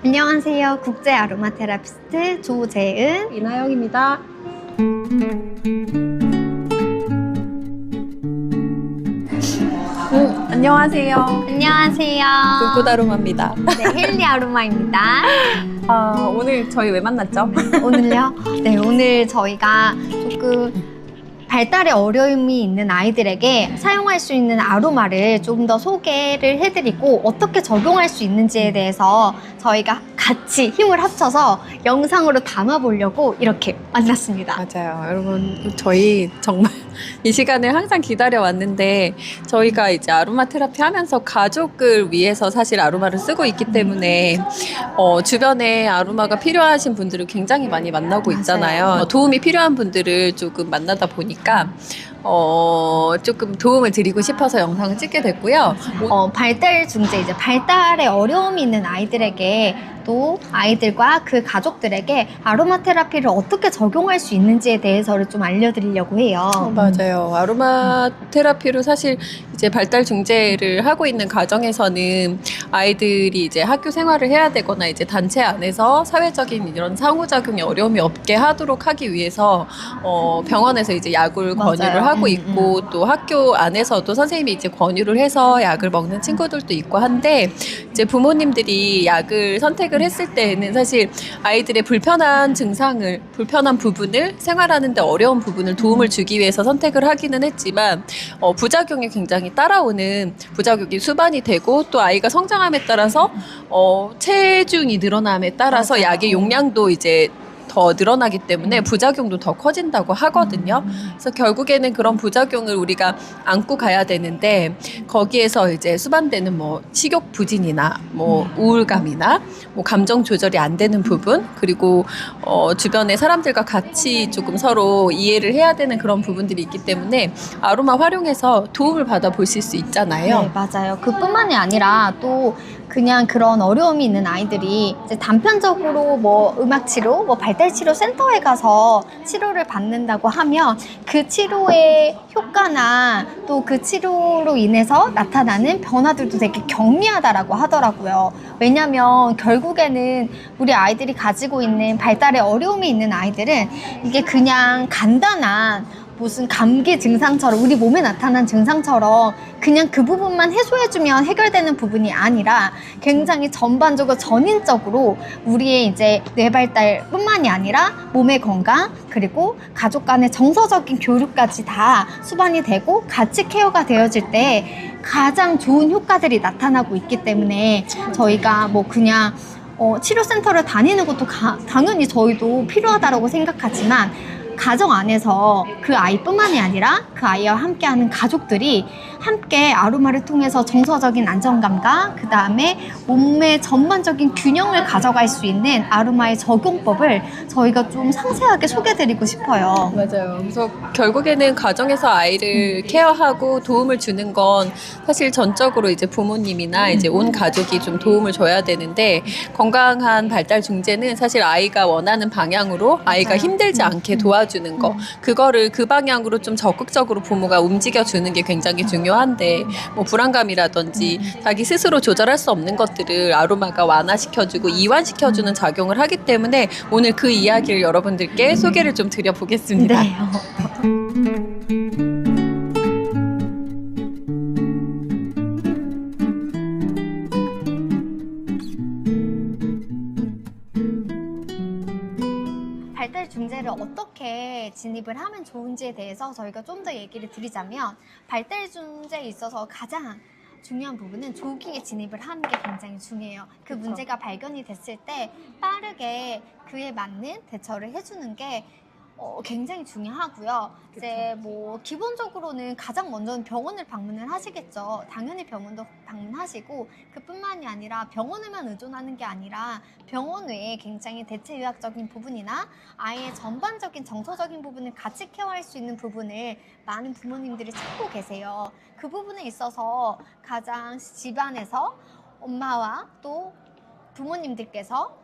안녕하세요. 국제 아로마 테라피스트 조재은 이나영입니다. 안녕하세요. 안녕하세요. 불꽃 아로마입니다. 네, 헬리 아로마입니다. 오늘 저희 왜 만났죠? 오늘요? 네, 오늘 저희가 조금 발달에 어려움이 있는 아이들에게 사용할 수 있는 아로마를 조금 더 소개를 해드리고 어떻게 적용할 수 있는지에 대해서 저희가 같이 힘을 합쳐서 영상으로 담아보려고 이렇게 만났습니다. 맞아요. 여러분, 저희 정말 이 시간을 항상 기다려왔는데 저희가 이제 아로마 테라피 하면서 가족을 위해서 사실 아로마를 쓰고 있기 때문에 주변에 아로마가 필요하신 분들을 굉장히 많이 만나고 있잖아요. 도움이 필요한 분들을 조금 만나다 보니까 조금 도움을 드리고 싶어서 영상을 찍게 됐고요. 발달 중재, 이제 발달에 어려움이 있는 아이들에게 또 아이들과 그 가족들에게 아로마 테라피를 어떻게 적용할 수 있는지에 대해서를 좀 알려드리려고 해요. 맞아요. 아로마 테라피로 사실 이제 발달 중재를 하고 있는 가정에서는 아이들이 이제 학교 생활을 해야 되거나 이제 단체 안에서 사회적인 이런 상호작용에 어려움이 없게 하도록 하기 위해서 병원에서 이제 약을 맞아요. 권유를 하고 있고 또 학교 안에서도 선생님이 이제 권유를 해서 약을 먹는 친구들도 있고 한데 이제 부모님들이 약을 선택을 했을 때에는 사실 아이들의 불편한 부분을 생활하는데 어려운 부분을 도움을 주기 위해서 선택을 하기는 했지만 부작용이 굉장히 따라오는 부작용이 수반이 되고 또 아이가 성장함에 따라서 체중이 늘어남에 따라서 맞아요. 약의 용량도 이제 더 늘어나기 때문에 부작용도 더 커진다고 하거든요. 그래서 결국에는 그런 부작용을 우리가 안고 가야 되는데 거기에서 이제 수반되는 뭐 식욕 부진이나 뭐 우울감이나 뭐 감정 조절이 안 되는 부분 그리고 주변의 사람들과 같이 조금 서로 이해를 해야 되는 그런 부분들이 있기 때문에 아로마 활용해서 도움을 받아 보실 수 있잖아요. 네, 맞아요. 그뿐만이 아니라 또 그냥 그런 어려움이 있는 아이들이 이제 단편적으로 뭐 음악 치료, 뭐 발달 치료 센터에 가서 치료를 받는다고 하면 그 치료의 효과나 또 그 치료로 인해서 나타나는 변화들도 되게 경미하다라고 하더라고요. 왜냐면 결국에는 우리 아이들이 가지고 있는 발달에 어려움이 있는 아이들은 이게 그냥 간단한 무슨 감기 증상처럼 우리 몸에 나타난 증상처럼 그냥 그 부분만 해소해주면 해결되는 부분이 아니라 굉장히 전반적으로 전인적으로 우리의 이제 뇌 발달뿐만이 아니라 몸의 건강 그리고 가족 간의 정서적인 교류까지 다 수반이 되고 같이 케어가 되어질 때 가장 좋은 효과들이 나타나고 있기 때문에 저희가 뭐 그냥 치료센터를 다니는 것도 당연히 저희도 필요하다고 생각하지만 가정 안에서 그 아이뿐만이 아니라 그 아이와 함께하는 가족들이 함께 아로마를 통해서 정서적인 안정감과 그 다음에 몸의 전반적인 균형을 가져갈 수 있는 아로마의 적용법을 저희가 좀 상세하게 소개해드리고 싶어요. 맞아요. 그래서 결국에는 가정에서 아이를 케어하고 도움을 주는 건 사실 전적으로 이제 부모님이나 이제 온 가족이 좀 도움을 줘야 되는데 건강한 발달 중재는 사실 아이가 원하는 방향으로 아이가 힘들지 않게 도와주는 거 그거를 그 방향으로 좀 적극적으로 부모가 움직여주는 게 굉장히 중요한데 뭐 불안감이라든지 자기 스스로 조절할 수 없는 것들을 아로마가 완화시켜주고 이완시켜주는 작용을 하기 때문에 오늘 그 이야기를 여러분들께 소개를 좀 드려보겠습니다. 네. 발달 중재를 어떻게 진입을 하면 좋은지에 대해서 저희가 좀 더 얘기를 드리자면 발달 중재에 있어서 가장 중요한 부분은 조기에 진입을 하는 게 굉장히 중요해요. 그 그쵸. 문제가 발견이 됐을 때 빠르게 그에 맞는 대처를 해주는 게 굉장히 중요하고요. 이제 뭐 기본적으로는 가장 먼저는 병원을 방문을 하시겠죠. 당연히 병원도 방문하시고 그뿐만이 아니라 병원에만 의존하는 게 아니라 병원 외에 굉장히 대체의학적인 부분이나 아이의 전반적인 정서적인 부분을 같이 케어할 수 있는 부분을 많은 부모님들이 찾고 계세요. 그 부분에 있어서 가장 집안에서 엄마와 또 부모님들께서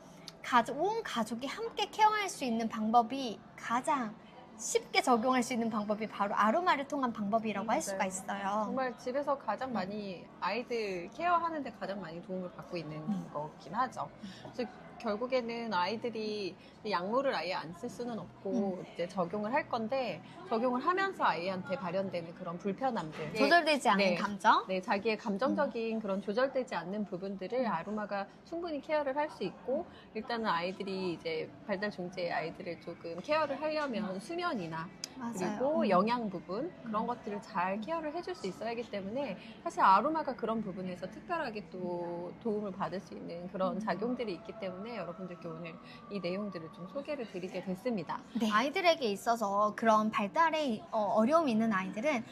온 가족이 함께 케어할 수 있는 방법이 가장 쉽게 적용할 수 있는 방법이 바로 아로마를 통한 방법이라고 할 수가 있어요. 정말 집에서 가장 많이 아이들 케어하는데 가장 많이 도움을 받고 있는 거긴 하죠. 그래서 결국에는 아이들이 약물을 아예 안 쓸 수는 없고 이제 적용을 할 건데 적용을 하면서 아이한테 발현되는 그런 불편함들, 조절되지 않는 네. 감정. 네, 자기의 감정적인 그런 조절되지 않는 부분들을 아로마가 충분히 케어를 할 수 있고, 일단은 아이들이 이제 발달 중재 아이들을 조금 케어를 하려면 수면이나 맞아요. 그리고 영양 부분 그런 것들을 잘 케어를 해줄 수 있어야 하기 때문에 사실 아로마가 그런 부분에서 특별하게 또 도움을 받을 수 있는 그런 작용들이 있기 때문에 여러분들께 오늘 이 내용들을 좀 소개를 드리게 됐습니다. 네. 아이들에게 있어서 그런 발달에 어려움이 있는 아이들은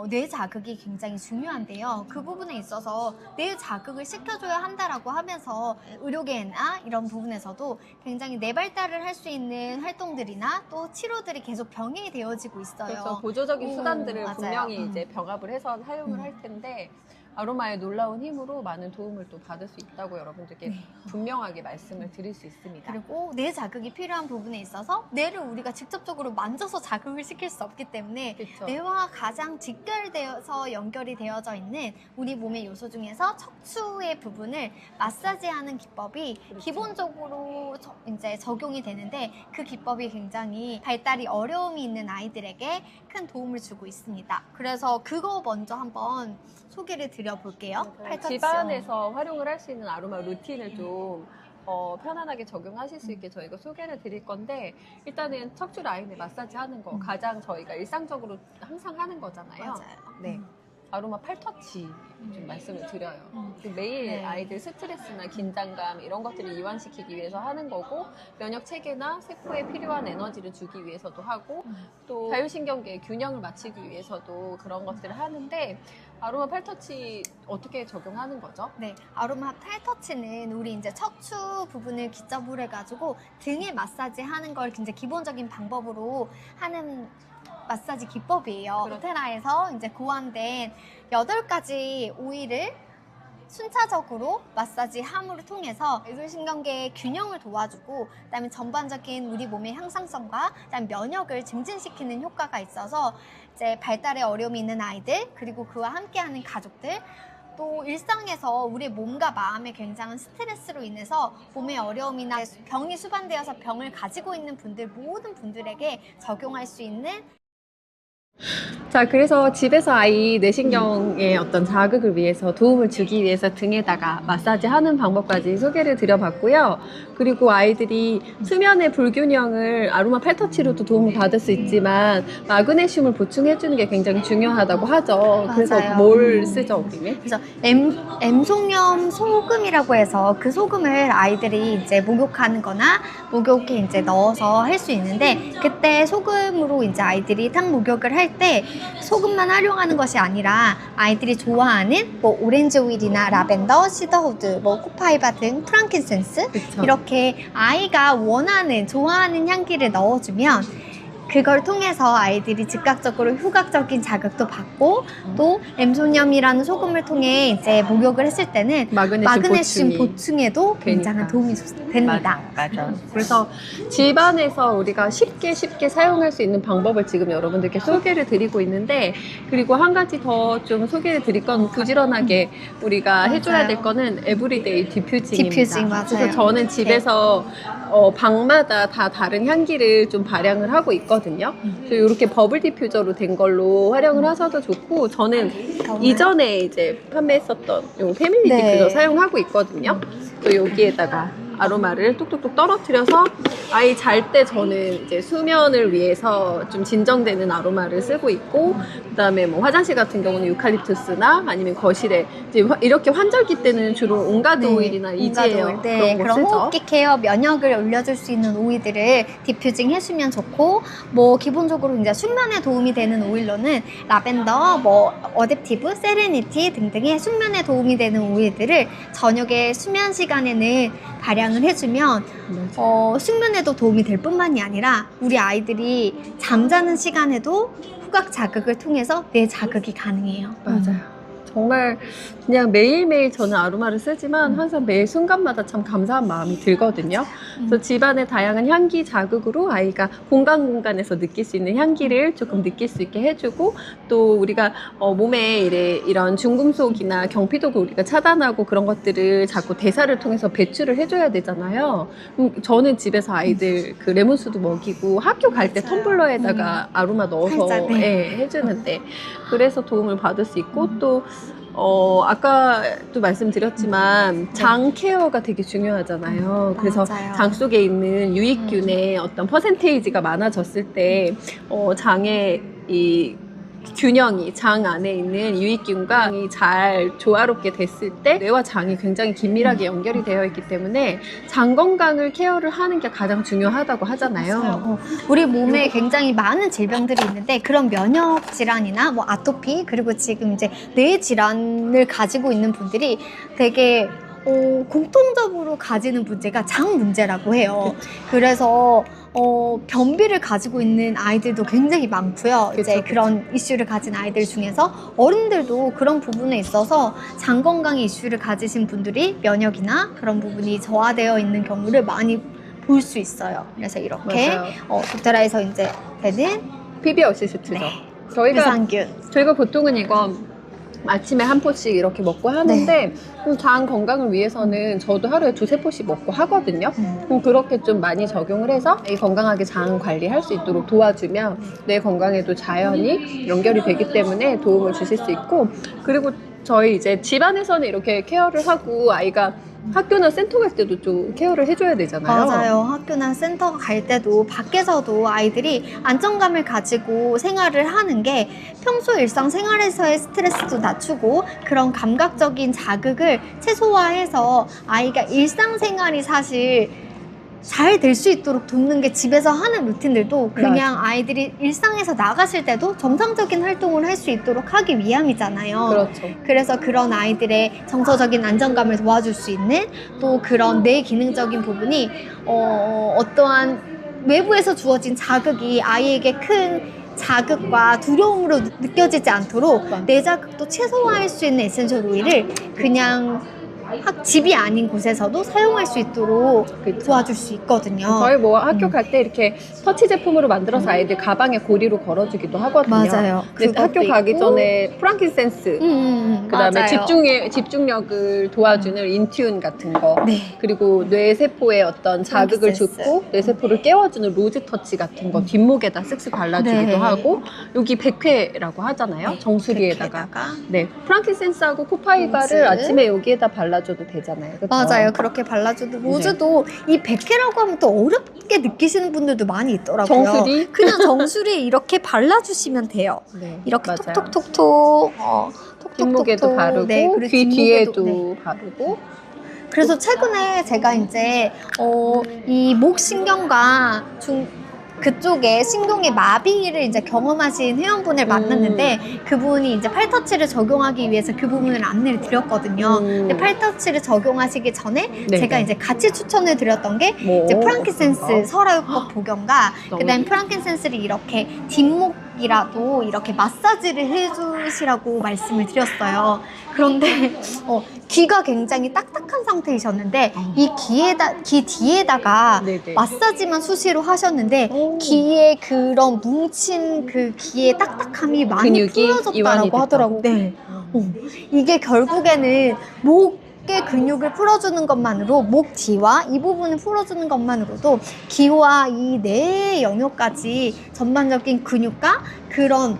뇌 자극이 굉장히 중요한데요. 그 부분에 있어서 뇌 자극을 시켜줘야 한다라고 하면서 의료계나 이런 부분에서도 굉장히 뇌 발달을 할 수 있는 활동들이나 또 치료들이 계속 병행이 되어지고 있어요. 그래서 보조적인 수단들을 맞아요. 분명히 이제 병합을 해서 사용을 할 텐데 아로마의 놀라운 힘으로 많은 도움을 또 받을 수 있다고 여러분들께 네. 분명하게 말씀을 드릴 수 있습니다. 그리고 뇌 자극이 필요한 부분에 있어서 뇌를 우리가 직접적으로 만져서 자극을 시킬 수 없기 때문에 그쵸. 뇌와 가장 직결되어서 연결이 되어져 있는 우리 몸의 요소 중에서 척추의 부분을 마사지하는 기법이 그렇죠. 기본적으로 이제 적용이 되는데 그 기법이 굉장히 발달이 어려움이 있는 아이들에게 큰 도움을 주고 있습니다. 그래서 그거 먼저 한번 소개를 드려볼게요. 팔터치. 집안에서 활용을 할 수 있는 아로마 루틴을 좀 편안하게 적용하실 수 있게 저희가 소개를 드릴 건데, 일단은 척추 라인을 마사지 하는 거 가장 저희가 일상적으로 항상 하는 거잖아요. 맞아요. 네. 아로마 팔터치 좀 말씀을 드려요. 매일 네. 아이들 스트레스나 긴장감 이런 것들을 이완시키기 위해서 하는 거고, 면역 체계나 세포에 필요한 에너지를 주기 위해서도 하고, 또 자율신경계의 균형을 맞추기 위해서도 그런 것들을 하는데, 아로마 팔터치 어떻게 적용하는 거죠? 네, 아로마 팔터치는 우리 이제 척추 부분을 기점으로 해가지고 등에 마사지 하는 걸 굉장히 기본적인 방법으로 하는 마사지 기법이에요. 그렇죠. 오테나에서 이제 고안된 8가지 오일을 순차적으로 마사지 함으로 통해서 뇌신경계의 균형을 도와주고, 그다음에 전반적인 우리 몸의 향상성과 그다음에 면역을 증진시키는 효과가 있어서 이제 발달에 어려움이 있는 아이들, 그리고 그와 함께하는 가족들, 또 일상에서 우리 몸과 마음에 굉장한 스트레스로 인해서 몸에 어려움이나 병이 수반되어서 병을 가지고 있는 분들, 모든 분들에게 적용할 수 있는. 자, 그래서 집에서 아이 뇌신경의 어떤 자극을 위해서 도움을 주기 위해서 등에다가 마사지 하는 방법까지 소개를 드려봤고요. 그리고 아이들이 수면의 불균형을 아로마 팔터치로도 도움을 받을 수 있지만 마그네슘을 보충해주는 게 굉장히 중요하다고 하죠. 그래서 맞아요. 뭘 쓰죠, 우리는? 그래서 M송염 소금이라고 해서 그 소금을 아이들이 이제 목욕하는 거나 목욕에 이제 넣어서 할 수 있는데, 그때 소금으로 이제 아이들이 탕 목욕을 할 때 소금만 활용하는 것이 아니라 아이들이 좋아하는 뭐 오렌지 오일이나 라벤더, 시더우드, 뭐 코파이바 등 프랑킨센스, 그쵸. 이렇게 아이가 원하는 좋아하는 향기를 넣어주면 그걸 통해서 아이들이 즉각적으로 후각적인 자극도 받고, 또 엠소늄이라는 소금을 통해 이제 목욕을 했을 때는 마그네슘 보충에도 굉장한 도움이 됩니다. 맞아. 그래서 집안에서 우리가 쉽게 사용할 수 있는 방법을 지금 여러분들께 소개를 드리고 있는데, 그리고 한 가지 더 좀 소개를 드릴 건 부지런하게 우리가 해줘야 될 거는 에브리데이 디퓨징입니다. 디퓨징, 맞아요. 그래서 저는 집에서 방마다 다 다른 향기를 좀 발향을 하고 있거든요. 그래서 이렇게 버블 디퓨저로 된 걸로 활용을 하셔도 좋고, 저는 이전에 이제 판매했었던 요 패밀리 네. 디퓨저 사용하고 있거든요. 또 여기에다가 아로마를 뚝뚝뚝 떨어뜨려서 아이 잘 때 저는 이제 수면을 위해서 좀 진정되는 아로마를 쓰고 있고, 그다음에 뭐 화장실 같은 경우는 유칼립투스나 아니면 거실에 이제 이렇게 환절기 때는 주로 온가드 오일이나 이지에어 네, 그런 거 그런 쓰죠. 호흡기 케어, 면역을 올려줄 수 있는 오일들을 디퓨징 해주면 좋고, 뭐 기본적으로 이제 숙면에 도움이 되는 오일로는 라벤더, 뭐 어댑티브, 세레니티 등등의 숙면에 도움이 되는 오일들을 저녁에 수면 시간에는 발향을 해주면 숙면에도 도움이 될 뿐만이 아니라 우리 아이들이 잠자는 시간에도 후각 자극을 통해서 뇌 자극이 가능해요. 맞아요. 정말 그냥 매일매일 저는 아로마를 쓰지만 항상 매 순간마다 참 감사한 마음이 들거든요. 그래서 집안의 다양한 향기 자극으로 아이가 공간에서 느낄 수 있는 향기를 조금 느낄 수 있게 해주고, 또 우리가 몸에 이런 중금속이나 경피독을 우리가 차단하고 그런 것들을 자꾸 대사를 통해서 배출을 해줘야 되잖아요. 저는 집에서 아이들 그 레몬수도 먹이고 학교 갈 때 텀블러에다가 아로마 넣어서 살짝, 네. 예, 해주는데, 그래서 도움을 받을 수 있고, 또 아까도 말씀드렸지만 장 케어가 되게 중요하잖아요. 그래서 맞아요. 장 속에 있는 유익균의 어떤 퍼센테이지가 많아졌을 때 장의 이 균형이, 장 안에 있는 유익균과 잘 조화롭게 됐을 때 뇌와 장이 굉장히 긴밀하게 연결이 되어 있기 때문에 장 건강을 케어를 하는 게 가장 중요하다고 하잖아요. 우리 몸에 굉장히 많은 질병들이 있는데, 그런 면역 질환이나 뭐 아토피, 그리고 지금 이제 뇌 질환을 가지고 있는 분들이 되게 공통적으로 가지는 문제가 장 문제라고 해요. 그래서 변비를 가지고 있는 아이들도 굉장히 많고요. 이제 그런 이슈를 가진 아이들 중에서 어른들도 그런 부분에 있어서 장 건강의 이슈를 가지신 분들이 면역이나 그런 부분이 저하되어 있는 경우를 많이 볼 수 있어요. 그래서 이렇게 도테라에서 이제 되는 PB 어시스트죠. 네. 저희가 유산균. 보통은 이거 아침에 한 포씩 이렇게 먹고 하는데, 장 건강을 위해서는 저도 하루에 2-3포씩 먹고 하거든요. 그렇게 좀 많이 적용을 해서 건강하게 장 관리할 수 있도록 도와주면 뇌 건강에도 자연히 연결이 되기 때문에 도움을 주실 수 있고, 그리고 저희 이제 집안에서는 이렇게 케어를 하고 아이가 학교나 센터 갈 때도 좀 케어를 해줘야 되잖아요. 맞아요. 학교나 센터 갈 때도 밖에서도 아이들이 안정감을 가지고 생활을 하는 게 평소 일상생활에서의 스트레스도 낮추고 그런 감각적인 자극을 최소화해서 아이가 일상생활이 사실 잘 될 수 있도록 돕는 게, 집에서 하는 루틴들도 그냥 아이들이 일상에서 나갔을 때도 정상적인 활동을 할 수 있도록 하기 위함이잖아요. 그렇죠. 그래서 그런 아이들의 정서적인 안정감을 도와줄 수 있는, 또 그런 뇌 기능적인 부분이 어떠한 외부에서 주어진 자극이 아이에게 큰 자극과 두려움으로 느껴지지 않도록 뇌 자극도 최소화할 수 있는 에센셜 오일을 그냥 집이 아닌 곳에서도 사용할 수 있도록 도와줄 수 있거든요. 저희 뭐 학교 갈 때 이렇게 터치 제품으로 만들어서 아이들 가방에 고리로 걸어주기도 하거든요. 맞아요. 근데 학교 가기 있고. 전에 프랑킨센스, 그다음에 맞아요. 집중력을 도와주는 인튠 같은 거, 네. 그리고 뇌세포에 어떤 자극을 프랑킨센스. 주고 뇌세포를 깨워주는 로즈 터치 같은 거 뒷목에다 쓱쓱 발라주기도 네. 하고, 여기 백회라고 하잖아요. 정수리에다가. 네, 프랑킨센스하고 코파이바를 로즈. 아침에 여기에다 발라줘도 되잖아요. 그쵸? 맞아요. 그렇게 발라줘도. 로즈도 이 백회라고 하면 또 어렵게 느끼시는 분들도 많이 있더라고요. 정수리? 그냥 정수리에 이렇게 발라주시면 돼요. 네, 이렇게 맞아요. 톡톡톡톡. 뒷목에도 톡톡톡톡. 바르고, 네, 그리고 귀 뒷목에도, 뒤에도 네. 바르고. 그래서 최근에 제가 이제 이 목신경과 그쪽에 신경의 마비를 이제 경험하신 회원분을 만났는데, 그분이 이제 팔터치를 적용하기 위해서 그 부분을 안내를 드렸거든요. 근데 팔터치를 적용하시기 전에 네. 제가 이제 같이 추천을 드렸던 게 이제 프랑킨센스 설화요법 복용과 그다음에 프랑킨센스를 이렇게 뒷목이라도 이렇게 마사지를 해주시라고 말씀을 드렸어요. 그런데 귀가 굉장히 딱딱한 상태이셨는데 이 귀 뒤에다가 네네. 마사지만 수시로 하셨는데 귀에 그런 뭉친 그 귀의 딱딱함이 많이 근육이 이완이 풀어졌다라고 됐다. 하더라고요. 네. 이게 결국에는 목의 근육을 풀어주는 것만으로, 목 뒤와 이 부분을 풀어주는 것만으로도 귀와 이 뇌 영역까지 전반적인 근육과 그런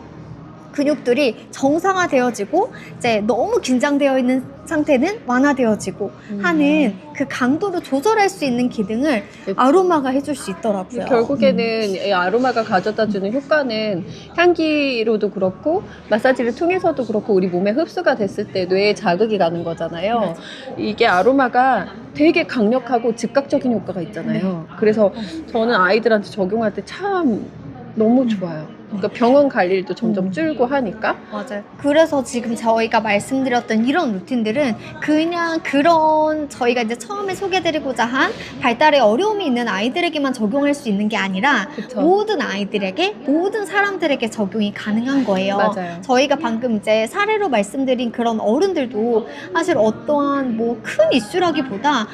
근육들이 정상화되어지고, 이제 너무 긴장되어 있는 상태는 완화되어지고 하는 그 강도를 조절할 수 있는 기능을 그쵸. 아로마가 해줄 수 있더라고요. 결국에는 이 아로마가 가져다주는 효과는 향기로도 그렇고 마사지를 통해서도 그렇고 우리 몸에 흡수가 됐을 때 뇌에 자극이 가는 거잖아요. 이게 아로마가 되게 강력하고 즉각적인 효과가 있잖아요. 그래서 저는 아이들한테 적용할 때 참 너무 좋아요. 그러니까 병원 갈 일도 점점 줄고 하니까. 맞아요. 그래서 지금 저희가 말씀드렸던 이런 루틴들은 그냥 그런 저희가 이제 처음에 소개드리고자 한 발달에 어려움이 있는 아이들에게만 적용할 수 있는 게 아니라 그쵸. 모든 아이들에게, 모든 사람들에게 적용이 가능한 거예요. 맞아요. 저희가 방금 이제 사례로 말씀드린 그런 어른들도 사실 어떠한 뭐 큰 이슈라기보다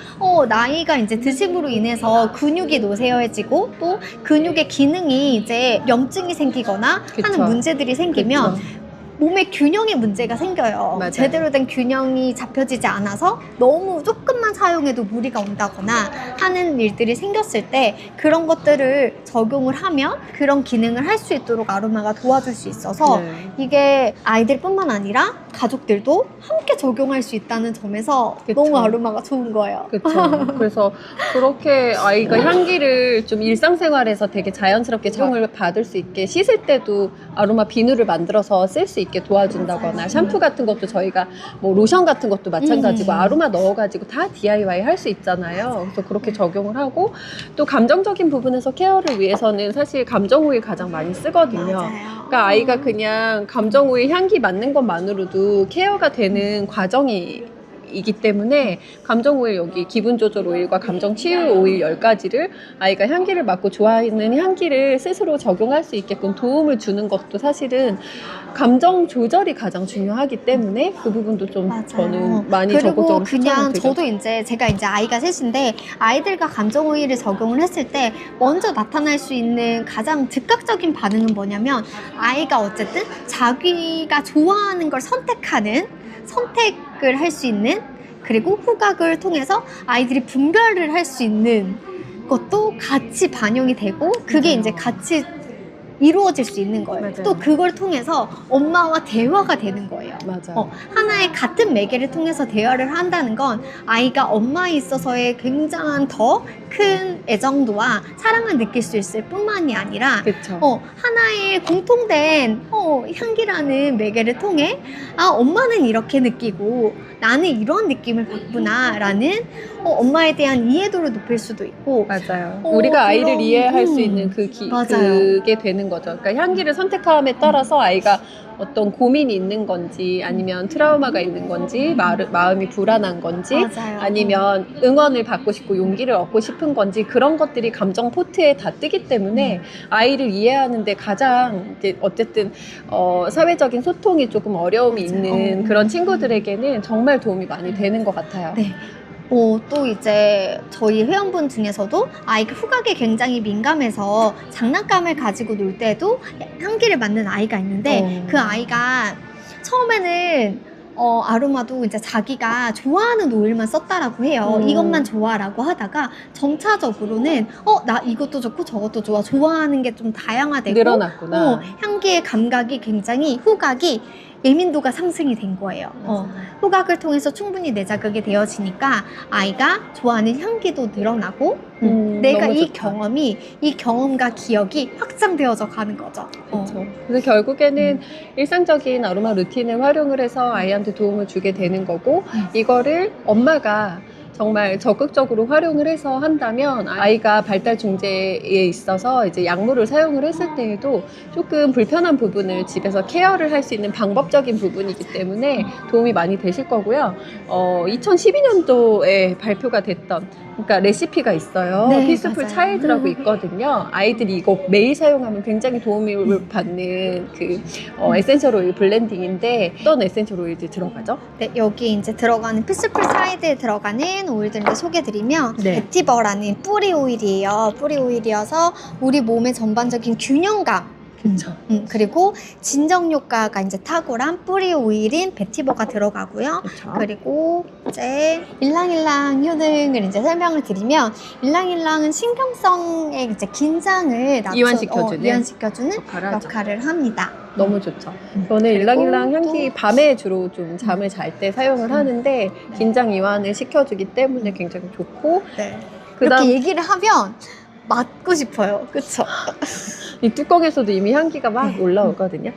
나이가 이제 드심으로 인해서 근육이 노쇠해지고 또 근육의 기능이 이제 염증이 생기거나 그쵸. 하는 문제들이 생기면 그쵸. 몸에 균형의 문제가 생겨요. 맞아요. 제대로 된 균형이 잡혀지지 않아서 너무 조금만 사용해도 무리가 온다거나 하는 일들이 생겼을 때 그런 것들을 적용을 하면 그런 기능을 할 수 있도록 아로마가 도와줄 수 있어서 네. 이게 아이들뿐만 아니라 가족들도 함께 적용할 수 있다는 점에서 그쵸. 너무 아로마가 좋은 거예요. 그렇죠. 그래서 그렇게 아이가 향기를 좀 일상생활에서 되게 자연스럽게 적용을 받을 수 있게 씻을 때도 아로마 비누를 만들어서 쓸 수 있게 도와준다거나 맞아요. 샴푸 같은 것도 저희가 뭐 로션 같은 것도 마찬가지고 아로마 넣어가지고 다 DIY 할 수 있잖아요. 그래서 그렇게 적용을 하고 또 감정적인 부분에서 케어를 위해서는 사실 감정 오일 가장 많이 쓰거든요. 맞아요. 그러니까 아이가 그냥 감정 오일 향기 맡는 것만으로도 케어가 되는 과정이 이기 때문에 감정 오일 여기 기분 조절 오일과 감정 치유 오일 10가지를 아이가 향기를 맡고 좋아하는 향기를 스스로 적용할 수 있게끔 도움을 주는 것도 사실은 감정 조절이 가장 중요하기 때문에 그 부분도 좀 맞아요. 저는 많이 그리고 적극적으로 그냥 추천을 드려요. 저도 이제 제가 이제 아이가 셋인데 아이들과 감정 오일을 적용을 했을 때 먼저 나타날 수 있는 가장 즉각적인 반응은 뭐냐면 아이가 어쨌든 자기가 좋아하는 걸 선택을 할 수 있는, 그리고 후각을 통해서 아이들이 분별을 할 수 있는 것도 같이 반영이 되고 그게 이제 같이 이루어질 수 있는 거예요. 맞아요. 또 그걸 통해서 엄마와 대화가 되는 거예요. 맞아요. 하나의 같은 매개를 통해서 대화를 한다는 건 아이가 엄마에 있어서의 굉장한 더 큰 애정도와 사랑을 느낄 수 있을 뿐만이 아니라 그렇죠. 하나의 공통된 향기라는 매개를 통해 엄마는 이렇게 느끼고 나는 이런 느낌을 받구나 라는 엄마에 대한 이해도를 높일 수도 있고 맞아요. 우리가 아이를 그럼, 이해할 수 있는 맞아요. 그게 되는 거죠. 그러니까 향기를 선택함에 따라서 아이가 어떤 고민이 있는 건지 아니면 트라우마가 있는 건지 마음이 불안한 건지 맞아요. 아니면 응원을 받고 싶고 용기를 얻고 싶은 건지 그런 것들이 감정 포트에 다 뜨기 때문에 아이를 이해하는데 가장 이제 어쨌든 사회적인 소통이 조금 어려움이 맞아요. 있는 그런 친구들에게는 정말 도움이 많이 되는 것 같아요. 네. 또 이제 저희 회원분 중에서도 아이가 후각에 굉장히 민감해서 장난감을 가지고 놀 때도 향기를 맡는 아이가 있는데 그 아이가 처음에는 아로마도 이제 자기가 좋아하는 오일만 썼다라고 해요. 이것만 좋아라고 하다가 점차적으로는 나 이것도 좋고 저것도 좋아. 좋아하는 게 좀 다양화되고 늘어났구나. 향기의 감각이 굉장히 후각이 예민도가 상승이 된 거예요. 후각을 통해서 충분히 내자극이 되어지니까 아이가 좋아하는 향기도 늘어나고 내가 너무 이 좋다. 이 경험과 기억이 확장되어져 가는 거죠. 그렇죠. 그래서 결국에는 일상적인 아로마 루틴을 활용을 해서 아이한테 도움을 주게 되는 거고 이거를 엄마가 정말 적극적으로 활용을 해서 한다면 아이가 발달 중재에 있어서 이제 약물을 사용을 했을 때에도 조금 불편한 부분을 집에서 케어를 할 수 있는 방법적인 부분이기 때문에 도움이 많이 되실 거고요. 2012년도에 발표가 됐던 그러니까 레시피가 있어요. 네, 피스풀 맞아요. 차일드라고 있거든요. 아이들이 이거 매일 사용하면 굉장히 도움을 받는 그 에센셜 오일 블렌딩인데 어떤 에센셜 오일들 들어가죠? 네, 여기 이제 들어가는 피스풀 사이드에 들어가는 오일들을 소개드리면 네. 베티버라는 뿌리 오일이에요. 뿌리 오일이어서 우리 몸의 전반적인 균형감 그렇죠. 그리고 진정 효과가 이제 탁월한 뿌리 오일인 베티버가 들어가고요. 그렇죠. 그리고 이제 일랑일랑 효능을 이제 설명을 드리면 일랑일랑은 신경성의 이제 긴장을 이완시켜주는 역할을 하죠. 역할을 합니다. 너무 좋죠. 저는 그리고 일랑일랑 또- 향기 밤에 주로 좀 잠을 잘 때 사용을 하는데 긴장 이완을 시켜주기 때문에 굉장히 좋고 네. 그다음 이렇게 얘기를 하면 맡고 싶어요. 그쵸? 이 뚜껑에서도 이미 향기가 막 올라오거든요.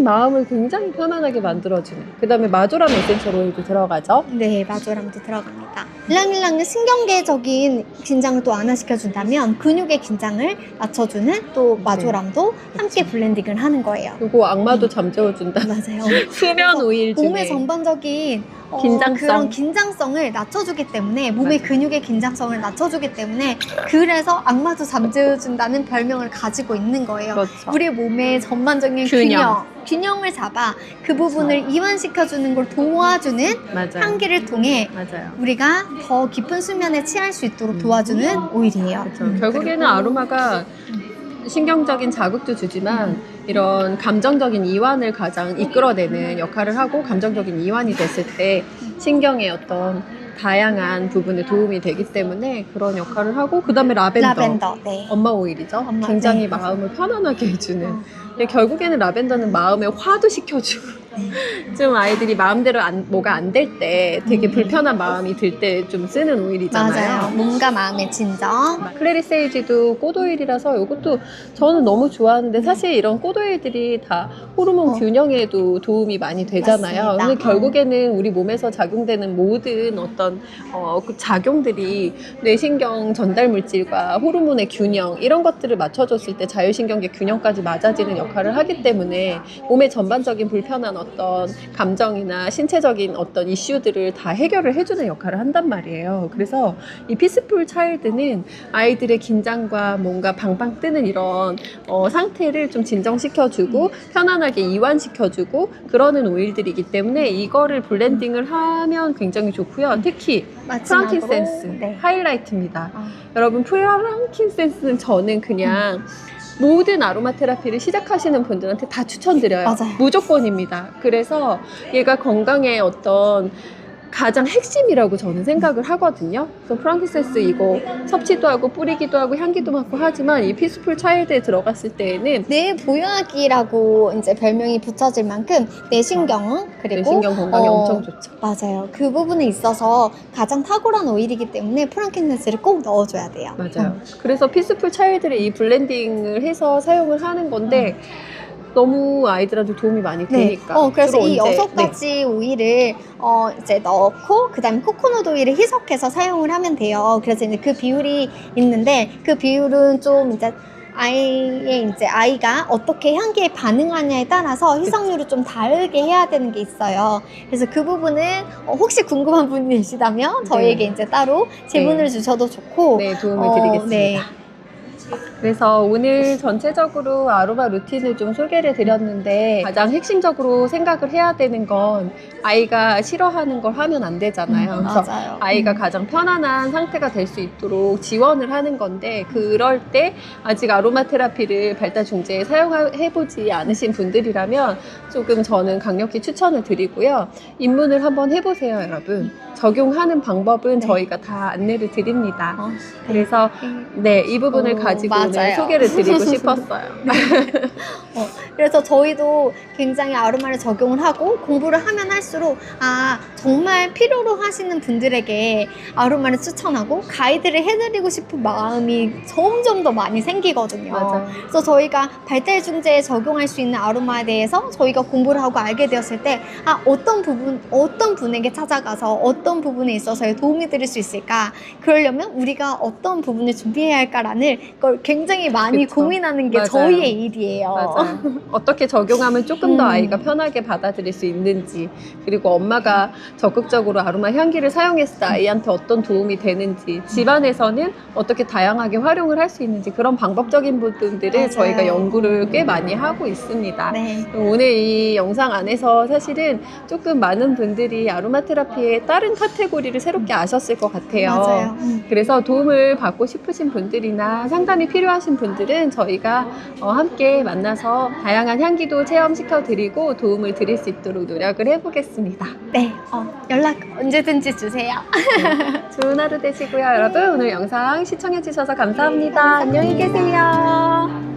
마음을 굉장히 편안하게 만들어주는. 그 다음에 마조람 에센셜 오일도 들어가죠. 네, 마조람도 들어갑니다. 일랑일랑은 신경계적인 긴장을 또 완화시켜준다면 근육의 긴장을 낮춰주는 또 마조람도 함께 블렌딩을 하는 거예요. 그리고 악마도 잠재워준다. 맞아요. 수면 오일 중에 몸의 전반적인 긴장성. 그런 긴장성을 낮춰주기 때문에 몸의 맞아요. 근육의 긴장성을 낮춰주기 때문에 그래서 악마도 잠재워준다는 별명을 가지고 있는 거예요. 그렇죠. 우리 몸의 전반적인 균형을 잡아 그 부분을 이완시켜주는 걸 도와주는 맞아요. 향기를 통해 맞아요. 우리가 더 깊은 수면에 취할 수 있도록 도와주는 오일이에요. 그렇죠. 결국에는 아로마가 신경적인 자극도 주지만 이런 감정적인 이완을 가장 이끌어내는 역할을 하고, 감정적인 이완이 됐을 때 신경의 어떤 다양한 부분에 도움이 되기 때문에 그런 역할을 하고, 그 다음에 라벤더. 네. 엄마 오일이죠. 엄마, 굉장히 네. 마음을 편안하게 해주는. 근데 결국에는 라벤더는 마음에 화도 시켜주고 좀 아이들이 마음대로 뭐가 안 될 때 되게 불편한 마음이 들 때 좀 쓰는 오일이잖아요. 맞아요. 몸과 마음의 진정. 클래리 세이지도 꽃오일이라서 이것도 저는 너무 좋아하는데, 사실 이런 꽃오일들이 다 호르몬 균형에도 도움이 많이 되잖아요. 맞습니다. 근데 결국에는 우리 몸에서 작용되는 모든 어떤 그 작용들이 뇌신경 전달 물질과 호르몬의 균형, 이런 것들을 맞춰줬을 때 자율신경계 균형까지 맞아지는 역할을 하기 때문에 몸의 전반적인 불편한 어떤 감정이나 신체적인 어떤 이슈들을 다 해결을 해주는 역할을 한단 말이에요. 그래서 이 피스풀 차일드는 아이들의 긴장과 뭔가 방방 뜨는 이런 상태를 좀 진정시켜주고 편안하게 이완시켜주고 그러는 오일들이기 때문에 이거를 블렌딩을 하면 굉장히 좋고요. 특히 마지막으로, 프랑킨센스 네. 하이라이트입니다. 여러분, 프랑킨센스는 저는 그냥 모든 아로마 테라피를 시작하시는 분들한테 다 추천드려요. 맞아요. 무조건입니다. 그래서 얘가 건강의 어떤 가장 핵심이라고 저는 생각을 하거든요. 그래서 프랑킨센스 이거 섭취도 하고 뿌리기도 하고 향기도 맡고 하지만 이 피스풀 차일드에 들어갔을 때에는 뇌 보약이라고 이제 별명이 붙여질 만큼 뇌신경 그리고 뇌신경 건강에 엄청 좋죠. 맞아요. 그 부분에 있어서 가장 탁월한 오일이기 때문에 프랑킨센스를 꼭 넣어줘야 돼요. 맞아요. 그래서 피스풀 차일드를 이 블렌딩을 해서 사용을 하는 건데 너무 아이들한테 도움이 많이 되니까. 그래서 주로 이 언제- 6가지 오일을 이제 넣고 그다음에 코코넛 오일을 희석해서 사용을 하면 돼요. 그래서 이제 그 비율이 있는데 그 비율은 좀 이제 아이가 어떻게 향기에 반응하냐에 따라서 희석률을 좀 다르게 해야 되는 게 있어요. 그래서 그 부분은 혹시 궁금한 분이 계시다면 저희에게 이제 따로 질문을 주셔도 좋고 네, 도움을 드리겠습니다. 네. 그래서 오늘 전체적으로 아로마 루틴을 좀 소개를 드렸는데, 가장 핵심적으로 생각을 해야 되는 건 아이가 싫어하는 걸 하면 안 되잖아요. 그래서 맞아요. 아이가 가장 편안한 상태가 될 수 있도록 지원을 하는 건데, 그럴 때 아직 아로마 테라피를 발달 중재에 사용해보지 않으신 분들이라면 조금 저는 강력히 추천을 드리고요. 입문을 한번 해보세요, 여러분. 적용하는 방법은 저희가 다 안내를 드립니다. 그래서 네, 이 부분을 가지고 오늘 맞아요. 소개를 드리고 싶었어요. 그래서 저희도 굉장히 아로마를 적용을 하고 공부를 하면 할수록 정말 필요로 하시는 분들에게 아로마를 추천하고 가이드를 해드리고 싶은 마음이 점점 더 많이 생기거든요. 맞아요. 그래서 저희가 발달 중재에 적용할 수 있는 아로마에 대해서 저희가 공부를 하고 알게 되었을 때 어떤 분에게 찾아가서 어떤 부분에 있어서 도움이 드릴 수 있을까, 그러려면 우리가 어떤 부분을 준비해야 할까라는 걸 굉장히 많이 그쵸. 고민하는 게 맞아요. 저희의 일이에요. 맞아요. 어떻게 적용하면 조금 더 아이가 편하게 받아들일 수 있는지, 그리고 엄마가 적극적으로 아로마 향기를 사용했을 때 아이한테 어떤 도움이 되는지, 집안에서는 어떻게 다양하게 활용을 할 수 있는지, 그런 방법적인 부분들을 맞아요. 저희가 연구를 꽤 많이 하고 있습니다. 네. 오늘 이 영상 안에서 사실은 조금 많은 분들이 아로마 테라피의 다른 카테고리를 새롭게 아셨을 것 같아요. 맞아요. 그래서 도움을 받고 싶으신 분들이나 상담이 필요하신 분들은 저희가 함께 만나서 다양한 향기도 체험시켜 드리고 도움을 드릴 수 있도록 노력을 해보겠습니다. 네. 연락 언제든지 주세요. 좋은 하루 되시고요. 여러분, 오늘 영상 시청해 주셔서 감사합니다. 안녕히 계세요.